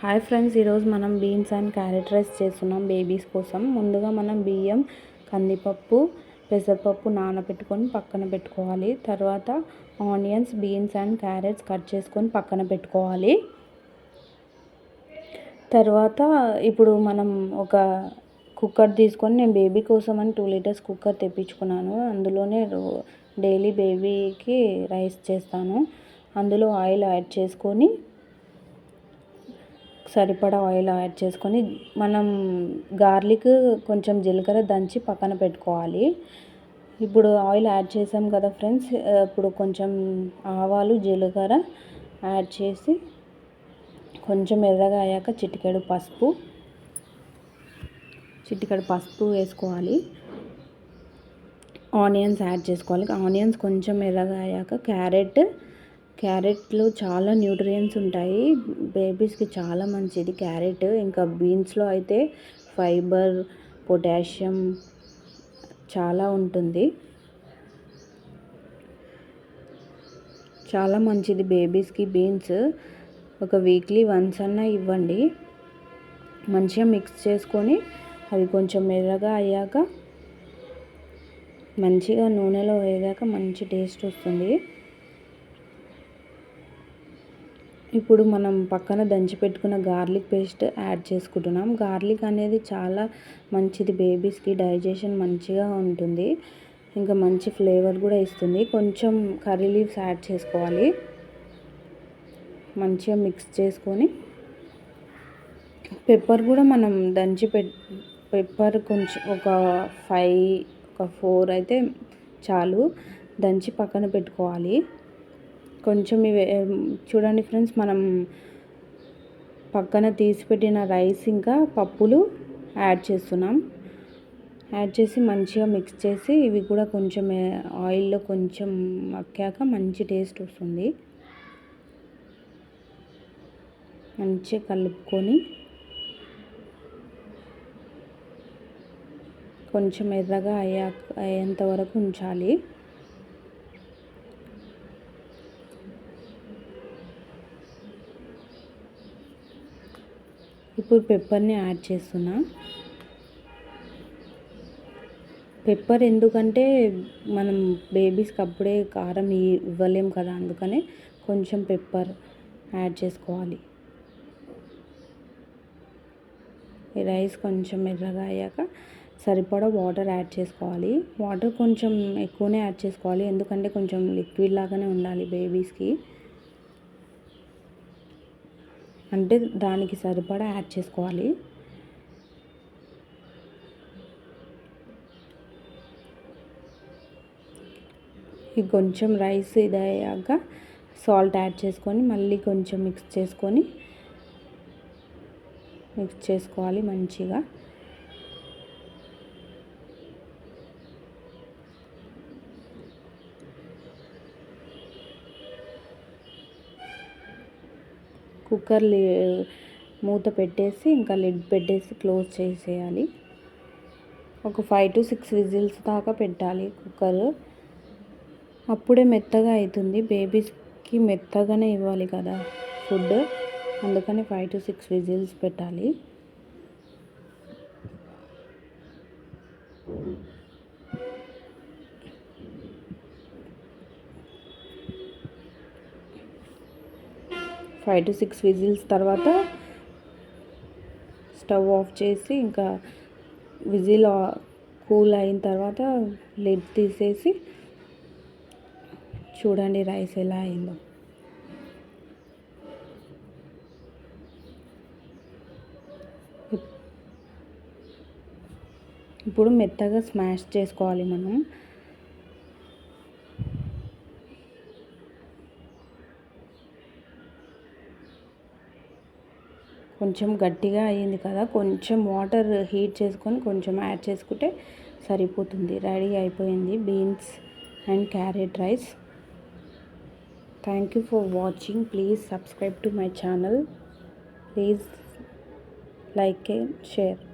Hi friends, ఈరోజు మనం beans and carrot rice చేస్తున్నాం బేబీస్ కోసం. ముందుగా మనం బియ్యం, కందిపప్పు, పెసరపప్పు నానబెట్టుకొని పక్కన పెట్టుకోవాలి. తర్వాత onions, beans and carrots cut చేసుకొని పక్కన పెట్టుకోవాలి. తర్వాత ఇప్పుడు మనం ఒక కుక్కర్ తీసుకొని, నేను బేబీ కోసం అని 2 లీటర్స్ కుక్కర్ తెప్పించుకున్నాను. అందులోనే డైలీ బేబీకి రైస్ చేస్తాను. అందులో ఆయిల్ యాడ్ చేసుకొని, సరిపడా ఆయిల్ యాడ్ చేసుకొని, మనం గార్లిక్, కొంచెం జీలకర్ర దంచి పక్కన పెట్టుకోవాలి. ఇప్పుడు ఆయిల్ యాడ్ చేసాం కదా ఫ్రెండ్స్, ఇప్పుడు కొంచెం ఆవాలు, జీలకర్ర యాడ్ చేసి కొంచెం ఎర్రగా అయ్యాక చిటికెడు పసుపు వేసుకోవాలి. ఆనియన్స్ యాడ్ చేసుకోవాలి. ఆనియన్స్ కొంచెం ఎర్రగా అయ్యాక క్యారెట్లో చాలా న్యూట్రియంట్స్ ఉంటాయి. బేబీస్కి చాలా మంచిది క్యారెట్. ఇంకా బీన్స్లో అయితే ఫైబర్, పొటాషియం చాలా ఉంటుంది. చాలా మంచిది బేబీస్కి బీన్స్. ఒక వీక్లీ వన్స్ అన్నా ఇవ్వండి. మంచిగా మిక్స్ చేసుకొని అవి కొంచెం ఎర్రగా అయ్యాక, మంచిగా నూనెలో వేగాక మంచి టేస్ట్ వస్తుంది. ఇప్పుడు మనం పక్కన దంచి పెట్టుకున్న గార్లిక్ పేస్ట్ యాడ్ చేసుకుంటున్నాం. గార్లిక్ అనేది చాలా మంచిది బేబీస్కి, డైజెషన్ మంచిగా ఉంటుంది. ఇంకా మంచి ఫ్లేవర్ కూడా ఇస్తుంది. కొంచెం కర్రీ లీవ్స్ యాడ్ చేసుకోవాలి. మంచిగా మిక్స్ చేసుకొని, పెప్పర్ కూడా మనం పెప్పర్ కొంచెం ఒక 4 అయితే చాలు, దంచి పక్కన పెట్టుకోవాలి. కొంచెం ఇవి చూడండి ఫ్రెండ్స్, మనం పక్కన తీసిపెట్టిన రైస్ ఇంకా పప్పులు యాడ్ చేస్తున్నాం. యాడ్ చేసి మంచిగా మిక్స్ చేసి, ఇవి కూడా కొంచెం ఆయిల్లో కొంచెం మక్కాక మంచి టేస్ట్ వస్తుంది. మంచిగా కలుపుకొని కొంచెం ఎర్రగా అయ్యేంత వరకు ఉంచాలి. ఇప్పుడు పెప్పర్ని యాడ్ చేస్తున్నా. పెప్పర్ ఎందుకంటే మనం బేబీస్కి అప్పుడే కారం ఇవ్వలేం కదా, అందుకనే కొంచెం పెప్పర్ యాడ్ చేసుకోవాలి. ఈ రైస్ కొంచెం ఎర్రగా అయ్యాక సరిపడా వాటర్ యాడ్ చేసుకోవాలి. వాటర్ కొంచెం ఎక్కువనే యాడ్ చేసుకోవాలి, ఎందుకంటే కొంచెం లిక్విడ్ లాగానే ఉండాలి బేబీస్కి. అంటే దానికి సరిపడా యాడ్ చేసుకోవాలి. కొంచెం రైస్ ఇదయ్యాక సాల్ట్ యాడ్ చేసుకొని మళ్ళీ కొంచెం మిక్స్ చేసుకోవాలి మంచిగా. కుక్కర్ మూత పెట్టేసి, ఇంకా లిడ్ పెట్టేసి క్లోజ్ చేసేయాలి. ఒక 5 to 6 విజిల్స్ దాకా పెట్టాలి కుక్కర్. అప్పుడే మెత్తగా అవుతుంది. బేబీస్కి మెత్తగానే ఇవ్వాలి కదా ఫుడ్, అందుకని 5 to 6 విజిల్స్ పెట్టాలి. ఫైవ్ టు 6 విజిల్స్ తర్వాత స్టవ్ ఆఫ్ చేసి, ఇంకా విజిల్ కూల్ అయిన తర్వాత లిడ్ తీసేసి చూడండి రైస్ ఎలా అయిందో. ఇప్పుడు మెత్తగా స్మాష్ చేసుకోవాలి మనం. కొంచెం గట్టిగా అయ్యింది కదా, కొంచెం వాటర్ హీట్ చేసుకొని కొంచెం యాడ్ చేసుకుంటే సరిపోతుంది. రెడీ అయిపోయింది beans and carrot rice. Thank you for watching. Please subscribe to my channel. Please like and share.